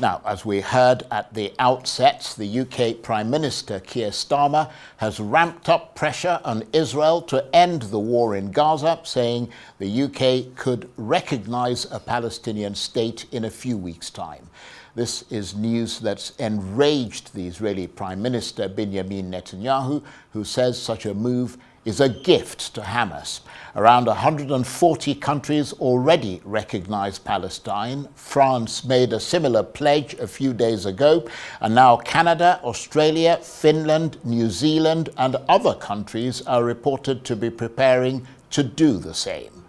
Now, as we heard at the outset, the UK Prime Minister Keir Starmer has ramped up pressure on Israel to end the war in Gaza, saying the UK could recognise a Palestinian state in a few weeks' time. This is news that's enraged the Israeli Prime Minister Benjamin Netanyahu, who says such a move is a gift to Hamas. Around 140 countries already recognize Palestine. France made a similar pledge a few days ago, and now Canada, Australia, Finland, New Zealand, and other countries are reported to be preparing to do the same.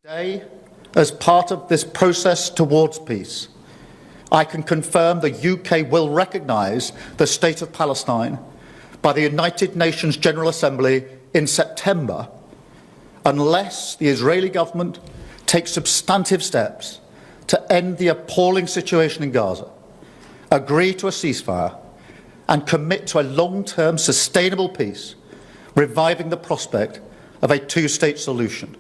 Today, as part of this process towards peace, I can confirm the UK will recognise the State of Palestine by the United Nations General Assembly in September, unless the Israeli government takes substantive steps to end the appalling situation in Gaza, agree to a ceasefire, and commit to a long-term sustainable peace, reviving the prospect of a two-state solution.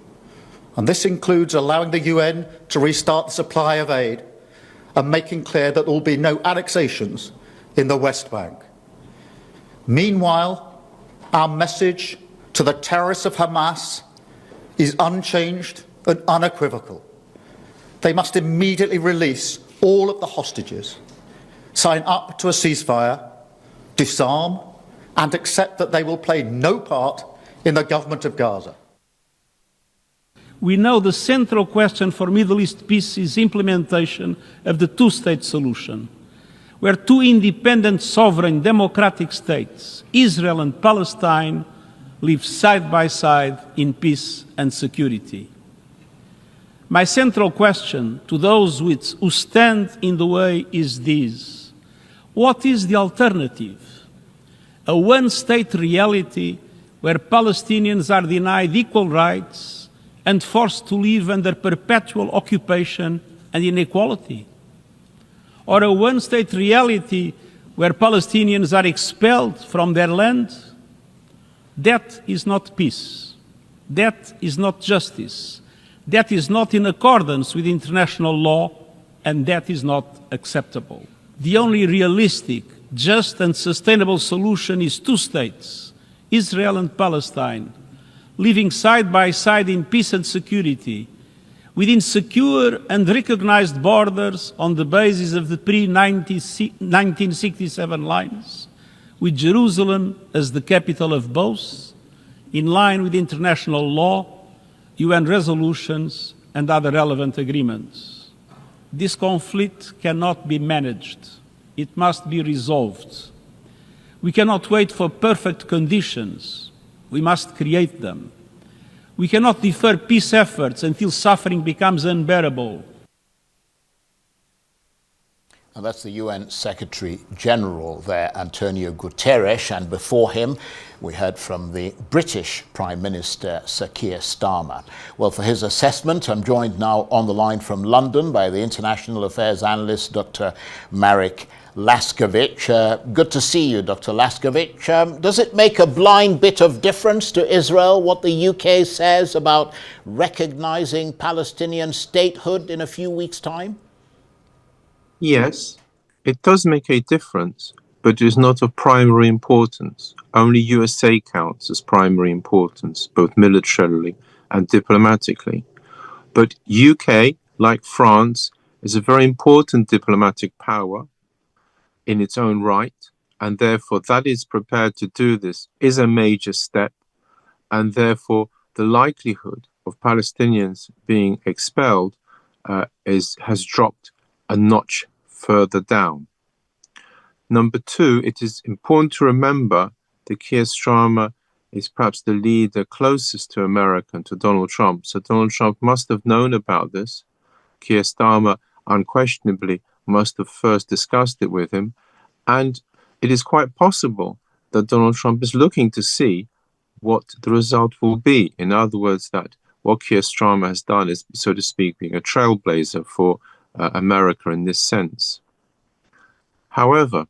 And this includes allowing the UN to restart the supply of aid and making clear that there will be no annexations in the West Bank. Meanwhile, our message to the terrorists of Hamas is unchanged and unequivocal. They must immediately release all of the hostages, sign up to a ceasefire, disarm, and accept that they will play no part in the government of Gaza. We know the central question for Middle East peace is implementation of the two-state solution, where two independent, sovereign, democratic states, Israel and Palestine, live side by side in peace and security. My central question to those who stand in the way is this: what is the alternative? A one-state reality where Palestinians are denied equal rights and forced to live under perpetual occupation and inequality? Or a one-state reality where Palestinians are expelled from their land? That is not peace. That is not justice. That is not in accordance with international law, and that is not acceptable. The only realistic, just and sustainable solution is two states, Israel and Palestine, living side by side in peace and security, within secure and recognized borders on the basis of the pre-1967 lines, with Jerusalem as the capital of both, in line with international law, UN resolutions, and other relevant agreements. This conflict cannot be managed. It must be resolved. We cannot wait for perfect conditions. We must create them. We cannot defer peace efforts until suffering becomes unbearable. And that's the UN Secretary General there, Antonio Guterres, and before him we heard from the British Prime Minister, Sir Keir Starmer. Well, for his assessment, I'm joined now on the line from London by the international affairs analyst, Dr. Marek Lasckiewicz. Good to see you, Dr. Lasckiewicz. Does it make a blind bit of difference to Israel what the UK says about recognizing Palestinian statehood in a few weeks' time? Yes, it does make a difference, but it is not of primary importance. Only USA counts as primary importance, both militarily and diplomatically. But UK, like France, is a very important diplomatic power in its own right, and therefore that is prepared to do this is a major step, and therefore the likelihood of Palestinians being expelled has dropped a notch further down. Number two, it is important to remember that Keir Starmer is perhaps the leader closest to America and to Donald Trump. So Donald Trump must have known about this. Keir Starmer unquestionably must have first discussed it with him. And it is quite possible that Donald Trump is looking to see what the result will be. In other words, that what Keir Starmer has done is, so to speak, being a trailblazer for America in this sense. However,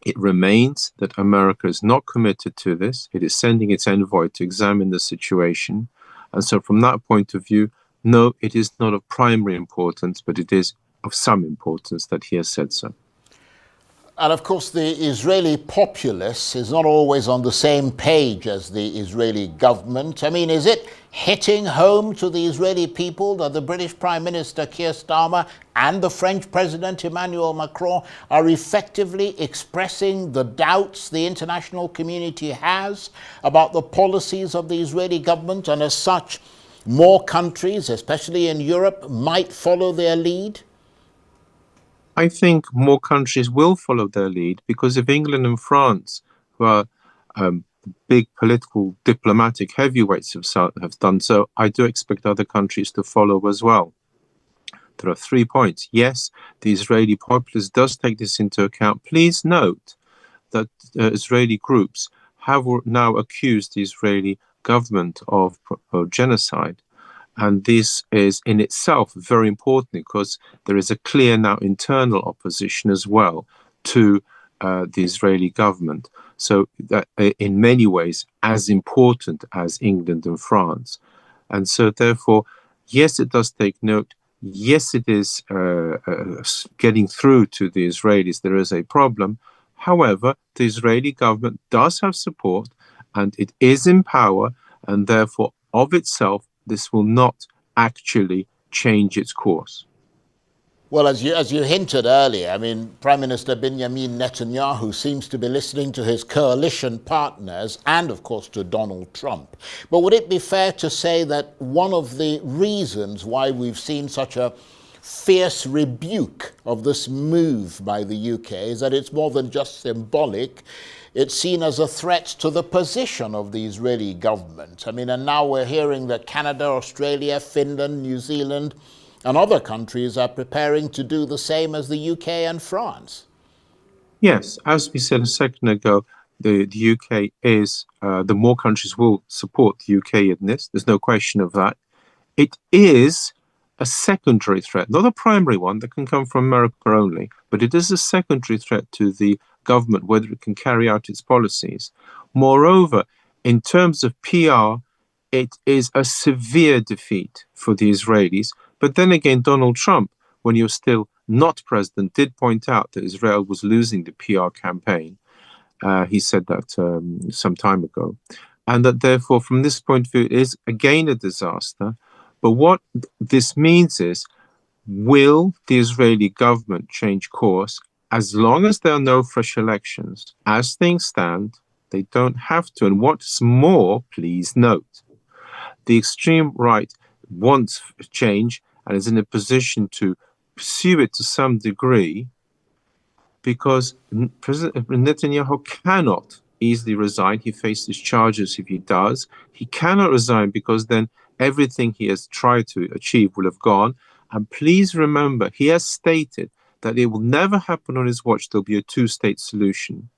it remains that America is not committed to this. It is sending its envoy to examine the situation. And so from that point of view, no, it is not of primary importance, but it is of some importance that he has said so. And of course, the Israeli populace is not always on the same page as the Israeli government. I mean, is it hitting home to the Israeli people that the British Prime Minister Keir Starmer and the French President Emmanuel Macron are effectively expressing the doubts the international community has about the policies of the Israeli government, and as such, more countries, especially in Europe, might follow their lead? I think more countries will follow their lead, because if England and France, who are big political diplomatic heavyweights, have done so, I do expect other countries to follow as well. There are 3 points. Yes, the Israeli populace does take this into account. Please note that Israeli groups have now accused the Israeli government of genocide. And this is in itself very important, because there is a clear now internal opposition as well to the Israeli government. So that in many ways as important as England and France. And so therefore, yes, it does take note. Yes, it is getting through to the Israelis. There is a problem. However, the Israeli government does have support, and it is in power, and therefore of itself, this will not actually change its course. Well, as you hinted earlier, I mean, Prime Minister Benjamin Netanyahu seems to be listening to his coalition partners and, of course, to Donald Trump. But would it be fair to say that one of the reasons why we've seen such a fierce rebuke of this move by the UK is that it's more than just symbolic? It's seen as a threat to the position of the Israeli government. I mean, and now we're hearing that Canada, Australia, Finland, New Zealand, and other countries are preparing to do the same as the UK and France. Yes, as we said a second ago, the UK is, the more countries will support the UK in this. There's no question of that. It is a secondary threat, not a primary one that can come from America only, but it is a secondary threat to the government, whether it can carry out its policies. Moreover, in terms of PR, it is a severe defeat for the Israelis. But then again, Donald Trump, when he was still not president, did point out that Israel was losing the PR campaign. He said that some time ago. And that therefore, from this point of view, it is again a disaster. But what this means is, will the Israeli government change course? As long as there are no fresh elections, as things stand, they don't have to. And what's more, please note, the extreme right wants change and is in a position to pursue it to some degree, because President Netanyahu cannot easily resign. He faces charges if he does. He cannot resign, because then everything he has tried to achieve will have gone. And please remember, he has stated that it will never happen on his watch. There'll be a two-state solution.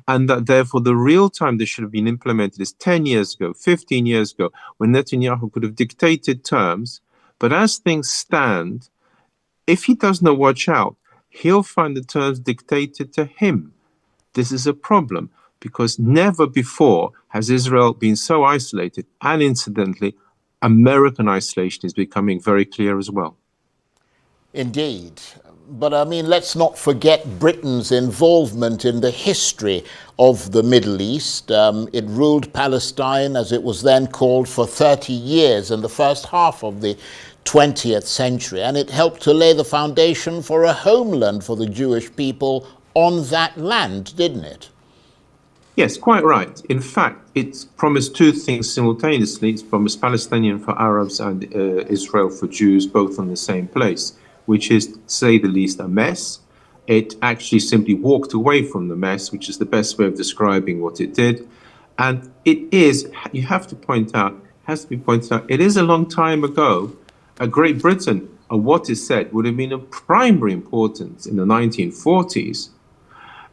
And that therefore the real time this should have been implemented is 10 years ago, 15 years ago, when Netanyahu could have dictated terms. But as things stand, if he does not watch out, he'll find the terms dictated to him. This is a problem, because never before has Israel been so isolated. And incidentally, American isolation is becoming very clear as well. Indeed. But I mean, let's not forget Britain's involvement in the history of the Middle East. It ruled Palestine, as it was then called, for 30 years in the first half of the 20th century. And it helped to lay the foundation for a homeland for the Jewish people on that land, didn't it? Yes, quite right. In fact, it's promised two things simultaneously. It's promised Palestinian for Arabs and Israel for Jews, both on the same place, which is, to say the least, a mess. It actually simply walked away from the mess, which is the best way of describing what it did. And it is, you have to point out, has to be pointed out, it is a long time ago. Great Britain, on what is said, would have been of primary importance in the 1940s.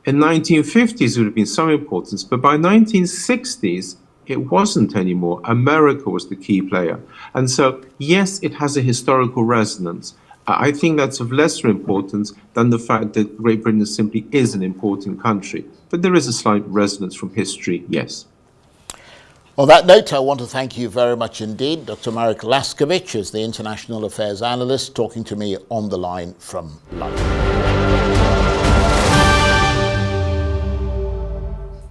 In 1950s, it would have been some importance, but by 1960s, it wasn't anymore. America was the key player. And so, yes, it has a historical resonance. I think that's of lesser importance than the fact that Great Britain simply is an important country. But there is a slight resonance from history, yes. On that note, I want to thank you very much indeed. Dr. Marek Lasckiewicz is the International Affairs Analyst talking to me on the line from London.